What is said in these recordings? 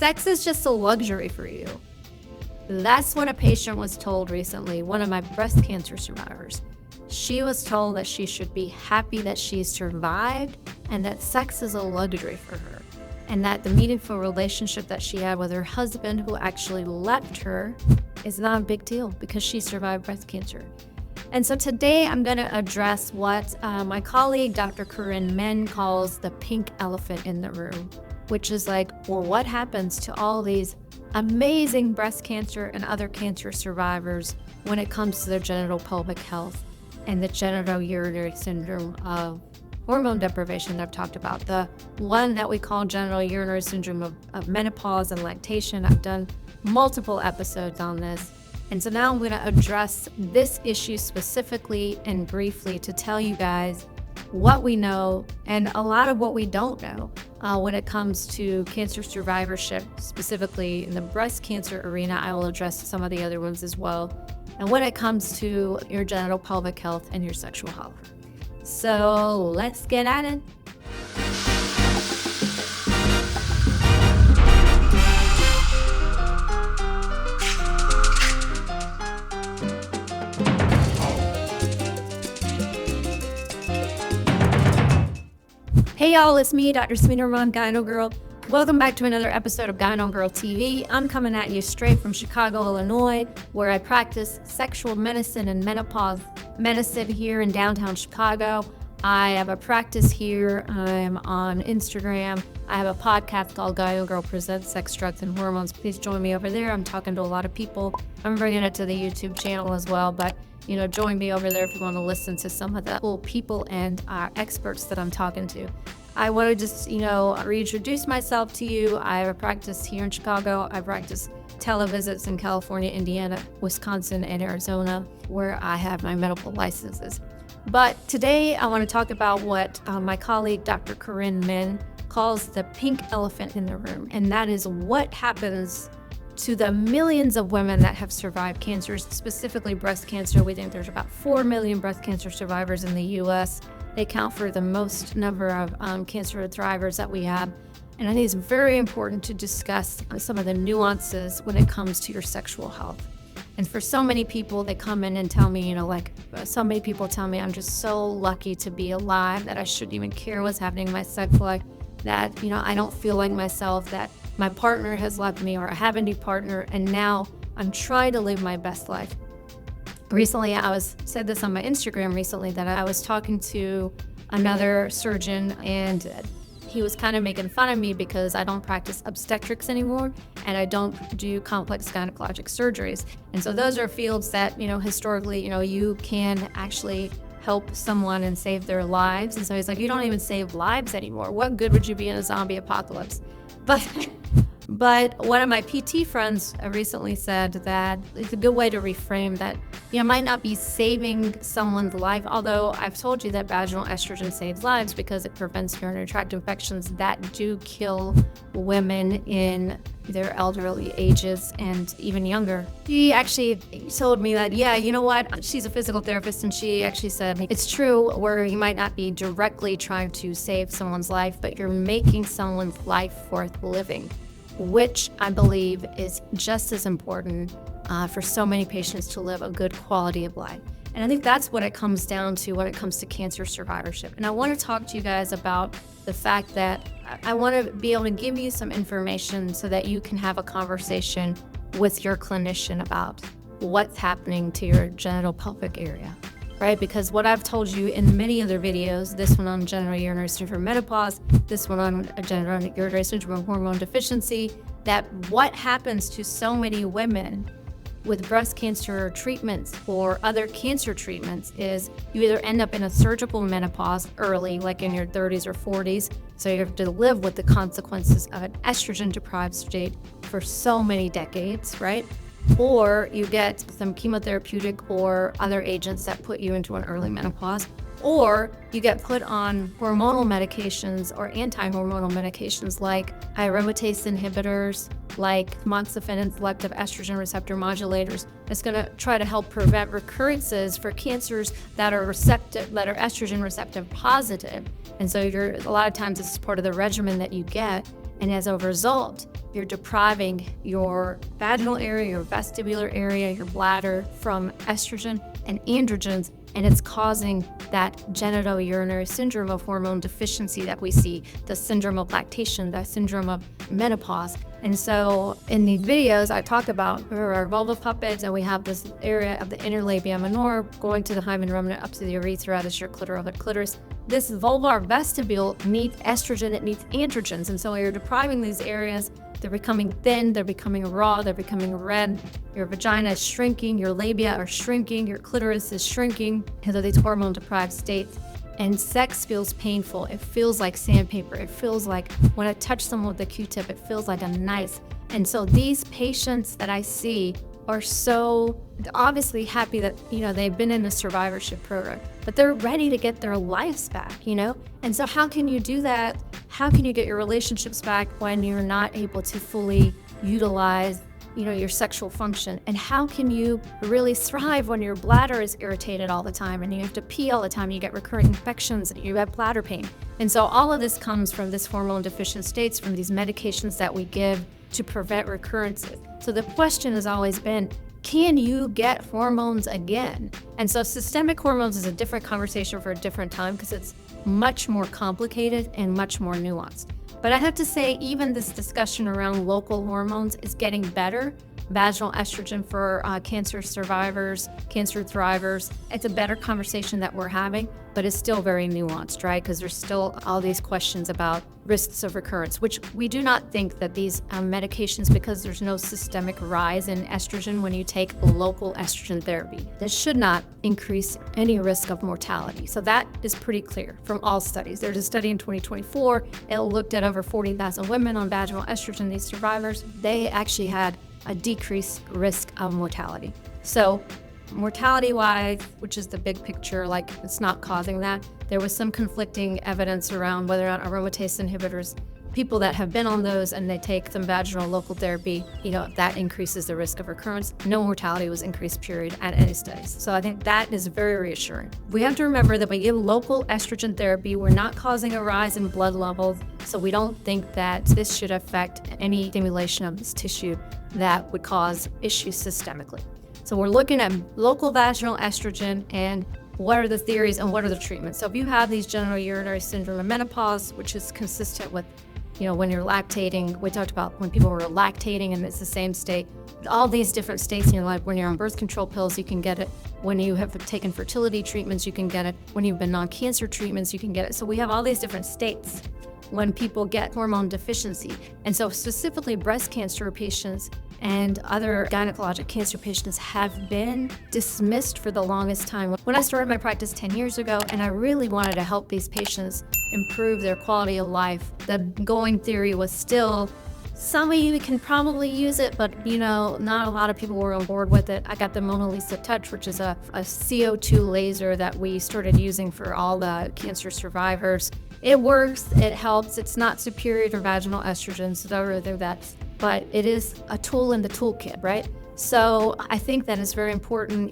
sex is just a luxury for you. That's what a patient was told recently, one of my breast cancer survivors. She was told that she should be happy that she survived and that sex is a luxury for her. And that the meaningful relationship that she had with her husband, who actually left her, is not a big deal because she survived breast cancer. And so today I'm going to address what my colleague, Dr. Corinne Min, calls the pink elephant in the room, which is like, well, what happens to all these amazing breast cancer and other cancer survivors when it comes to their genital pelvic health and the genital urinary syndrome of hormone deprivation that I've talked about, the one that we call genital urinary syndrome of menopause and lactation. I've done multiple episodes on this. And so now I'm going to address this issue specifically and briefly to tell you guys what we know and a lot of what we don't know when it comes to cancer survivorship, specifically in the breast cancer arena. I will address some of the other ones as well. And when it comes to your genital pelvic health and your sexual health. So let's get at it. Hey y'all, it's me, Dr. Sameena Rahman, GynoGirl. Welcome back to another episode of GynoGirl TV. I'm coming at you straight from Chicago, Illinois, where I practice sexual medicine and menopause medicine here in downtown Chicago. I have a practice here. I'm on Instagram. I have a podcast called GynoGirl Presents Sex, Drugs, and Hormones. Please join me over there. I'm talking to a lot of people. I'm bringing it to the YouTube channel as well, but join me over there if you want to listen to some of the cool people and experts that I'm talking to. I want to just, reintroduce myself to you. I have a practice here in Chicago. I practice televisits in California, Indiana, Wisconsin, and Arizona, where I have my medical licenses. But today I want to talk about what my colleague, Dr. Corinne Min, calls the pink elephant in the room. And that is what happens to the millions of women that have survived cancers, specifically breast cancer. We think there's about 4 million breast cancer survivors in the U.S. They count for the most number of cancer survivors that we have. And I think it's very important to discuss some of the nuances when it comes to your sexual health. And for so many people, they come in and tell me, so many people tell me I'm just so lucky to be alive that I shouldn't even care what's happening in my sex life, that, I don't feel like myself, that my partner has left me or I have a new partner, and now I'm trying to live my best life. Recently, said this on my Instagram recently, that I was talking to another surgeon and he was kind of making fun of me because I don't practice obstetrics anymore and I don't do complex gynecologic surgeries. And so those are fields that, historically, you can actually help someone and save their lives. And so he's like, you don't even save lives anymore. What good would you be in a zombie apocalypse? But one of my PT friends recently said that it's a good way to reframe that, might not be saving someone's life, although I've told you that vaginal estrogen saves lives because it prevents urinary tract infections that do kill women in their elderly ages and even younger. She actually told me that, she's a physical therapist, and she actually said, it's true where you might not be directly trying to save someone's life, but you're making someone's life worth living, which I believe is just as important for so many patients to live a good quality of life. And I think that's what it comes down to when it comes to cancer survivorship. And I want to talk to you guys about the fact that I want to be able to give you some information so that you can have a conversation with your clinician about what's happening to your genital pelvic area, right? Because what I've told you in many other videos, this one on genital urinary syndrome menopause, this one on genital urinary syndrome hormone deficiency, that what happens to so many women with breast cancer treatments or other cancer treatments is you either end up in a surgical menopause early, like in your 30s or 40s, so you have to live with the consequences of an estrogen-deprived state for so many decades, right? Or you get some chemotherapeutic or other agents that put you into an early menopause, or you get put on hormonal medications or anti-hormonal medications like aromatase inhibitors, like tamoxifen and selective estrogen receptor modulators. It's going to try to help prevent recurrences for cancers that are estrogen receptive positive. And so a lot of times this is part of the regimen that you get. And as a result, you're depriving your vaginal area, your vestibular area, your bladder from estrogen and androgens, and it's causing that genitourinary syndrome of hormone deficiency that we see, the syndrome of lactation, the syndrome of menopause. And so in these videos, I talk about our vulva puppets, and we have this area of the inner labia minora going to the hymen remnant up to the urethra. This is your clitoris. This vulvar vestibule needs estrogen, it needs androgens. And so you're depriving these areas. They're becoming thin, they're becoming raw, they're becoming red. Your vagina is shrinking, your labia are shrinking, your clitoris is shrinking because of these hormone deprived states. And sex feels painful. It feels like sandpaper. It feels like when I touch someone with a Q-tip, it feels like a knife. And so these patients that I see are so obviously happy that, they've been in the survivorship program, but they're ready to get their lives back, And so how can you do that? How can you get your relationships back when you're not able to fully utilize, your sexual function? And how can you really thrive when your bladder is irritated all the time and you have to pee all the time, you get recurrent infections, you have bladder pain? And so all of this comes from this hormone deficient states, from these medications that we give to prevent recurrences. So the question has always been, can you get hormones again? And so systemic hormones is a different conversation for a different time because it's much more complicated and much more nuanced. But I have to say, even this discussion around local hormones is getting better. Vaginal estrogen for cancer survivors, cancer thrivers, it's a better conversation that we're having, but it's still very nuanced, right? Because there's still all these questions about risks of recurrence, which we do not think that these medications, because there's no systemic rise in estrogen when you take local estrogen therapy, this should not increase any risk of mortality. So that is pretty clear from all studies. There's a study in 2024, it looked at over 40,000 women on vaginal estrogen, these survivors. They actually had a decreased risk of mortality. So mortality-wise, which is the big picture, like it's not causing that. There was some conflicting evidence around whether or not aromatase inhibitors, people that have been on those and they take some vaginal local therapy, that increases the risk of recurrence. No mortality was increased, period, at any studies. So I think that is very reassuring. We have to remember that we give local estrogen therapy, we're not causing a rise in blood levels, so we don't think that this should affect any stimulation of this tissue that would cause issues systemically. So we're looking at local vaginal estrogen and what are the theories and what are the treatments. So if you have these genitourinary syndrome and menopause, which is consistent with, when you're lactating, we talked about when people were lactating and it's the same state, all these different states in your life. When you're on birth control pills, you can get it. When you have taken fertility treatments, you can get it. When you've been on cancer treatments, you can get it. So we have all these different states when people get hormone deficiency. And so specifically breast cancer patients and other gynecologic cancer patients have been dismissed for the longest time. When I started my practice 10 years ago, and I really wanted to help these patients improve their quality of life, the going theory was still, some of you can probably use it, but not a lot of people were on board with it. I got the Mona Lisa Touch, which is a CO2 laser that we started using for all the cancer survivors. It works, it helps. It's not superior to vaginal estrogen, so that's, but it is a tool in the toolkit, right? So I think that is very important.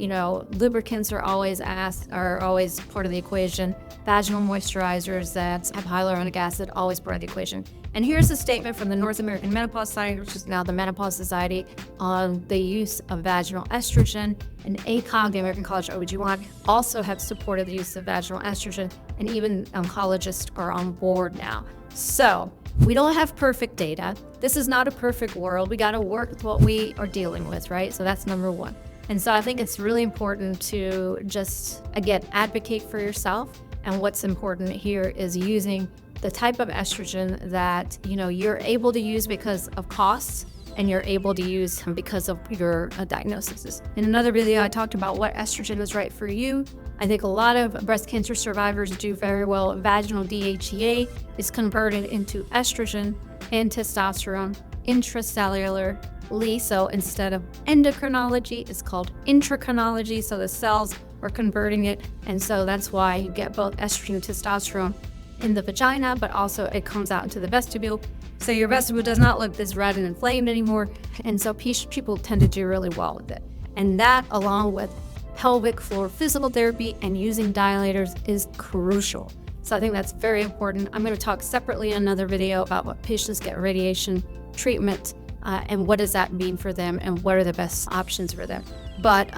Lubricants are always part of the equation. Vaginal moisturizers that have hyaluronic acid, always part of the equation. And here's a statement from the North American Menopause Society, which is now the Menopause Society, on the use of vaginal estrogen. And ACOG, the American College of OBGYN, also have supported the use of vaginal estrogen, and even oncologists are on board now. So we don't have perfect data. This is not a perfect world. We got to work with what we are dealing with, right? So that's number one. And so I think it's really important to just, again, advocate for yourself. And what's important here is using the type of estrogen that, you're able to use because of costs and you're able to use because of your diagnosis. In another video, I talked about what estrogen is right for you. I think a lot of breast cancer survivors do very well. Vaginal DHEA is converted into estrogen and testosterone intracellularly. So instead of endocrinology, it's called intracrinology. So the cells are converting it. And so that's why you get both estrogen and testosterone in the vagina, but also it comes out into the vestibule. So your vestibule does not look this red and inflamed anymore. And so people tend to do really well with it. And that, along with pelvic floor physical therapy and using dilators, is crucial. So I think that's very important. I'm going to talk separately in another video about what patients get radiation treatment and what does that mean for them and what are the best options for them. But,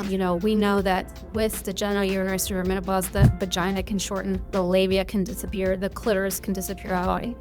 we know that with the genitourinary syndrome menopause, the vagina can shorten, the labia can disappear, the clitoris can disappear. I already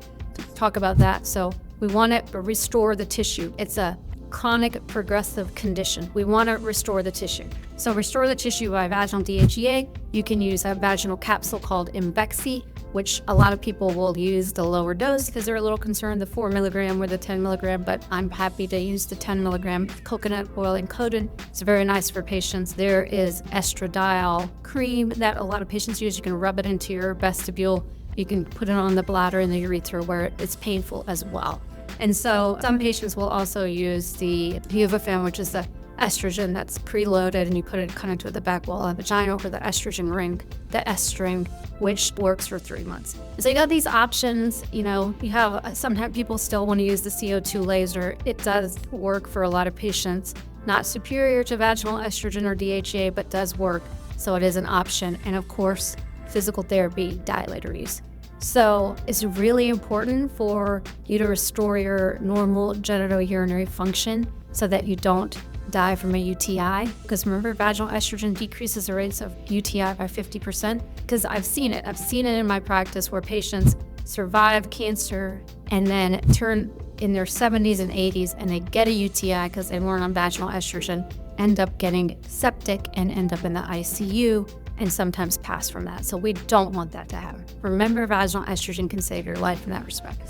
talk about that. So we want to restore the tissue. It's a chronic progressive condition. We want to restore the tissue. So restore the tissue by vaginal DHEA. You can use a vaginal capsule called Advocacy, which a lot of people will use the lower dose because they're a little concerned, the 4 milligram or the 10 milligram, but I'm happy to use the 10 milligram coconut oil encoded. It's very nice for patients. There is estradiol cream that a lot of patients use. You can rub it into your vestibule. You can put it on the bladder and the urethra where it's painful as well. And so some patients will also use the Buvafem, which is the estrogen that's preloaded, and you put it kind of to the back wall of the vagina over the estrogen ring, the S string, which works for 3 months. So you got these options. You have sometimes people still want to use the CO2 laser. It does work for a lot of patients, not superior to vaginal estrogen or DHEA, but does work. So it is an option. And of course, physical therapy, dilator use. So it's really important for you to restore your normal genitourinary function so that you don't die from a UTI. Because remember, vaginal estrogen decreases the rates of UTI by 50%. Because I've seen it. I've seen it in my practice where patients survive cancer and then turn in their 70s and 80s and they get a UTI because they weren't on vaginal estrogen, end up getting septic and end up in the ICU and sometimes pass from that. So we don't want that to happen. Remember, vaginal estrogen can save your life in that respect.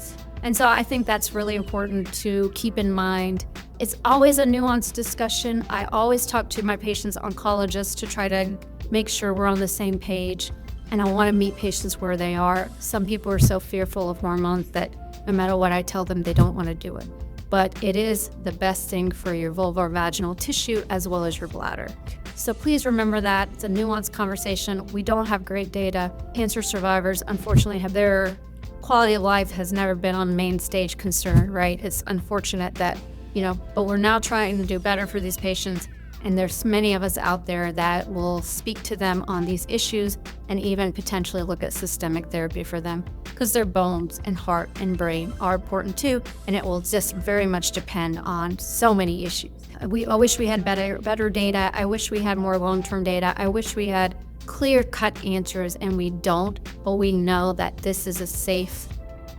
And so I think that's really important to keep in mind. It's always a nuanced discussion. I always talk to my patients' oncologists to try to make sure we're on the same page. And I want to meet patients where they are. Some people are so fearful of hormones that no matter what I tell them, they don't want to do it. But it is the best thing for your vulvar vaginal tissue as well as your bladder. So please remember that. It's a nuanced conversation. We don't have great data. Cancer survivors, unfortunately, have their quality of life has never been on main stage concern, right? It's unfortunate that, but we're now trying to do better for these patients. And there's many of us out there that will speak to them on these issues and even potentially look at systemic therapy for them because their bones and heart and brain are important too. And it will just very much depend on so many issues. I wish we had better data. I wish we had more long-term data. I wish we had clear-cut answers, and we don't. But we know that this is a safe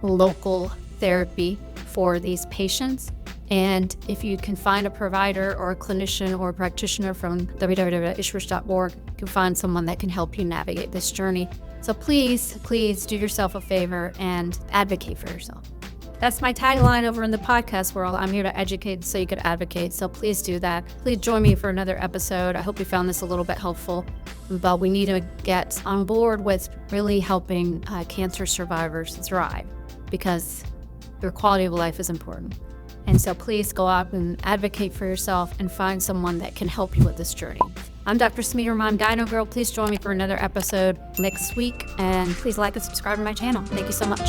local therapy for these patients. And if you can find a provider or a clinician or a practitioner from www.ishwish.org, you can find someone that can help you navigate this journey. So please do yourself a favor and advocate for yourself. That's my tagline over in the podcast world. I'm here to educate so you could advocate. So please do that. Please join me for another episode. I hope you found this a little bit helpful. But we need to get on board with really helping cancer survivors thrive because their quality of life is important. And so please go out and advocate for yourself and find someone that can help you with this journey. I'm Dr. Sameena Rahman, GynoGirl. Please join me for another episode next week. And please like and subscribe to my channel. Thank you so much.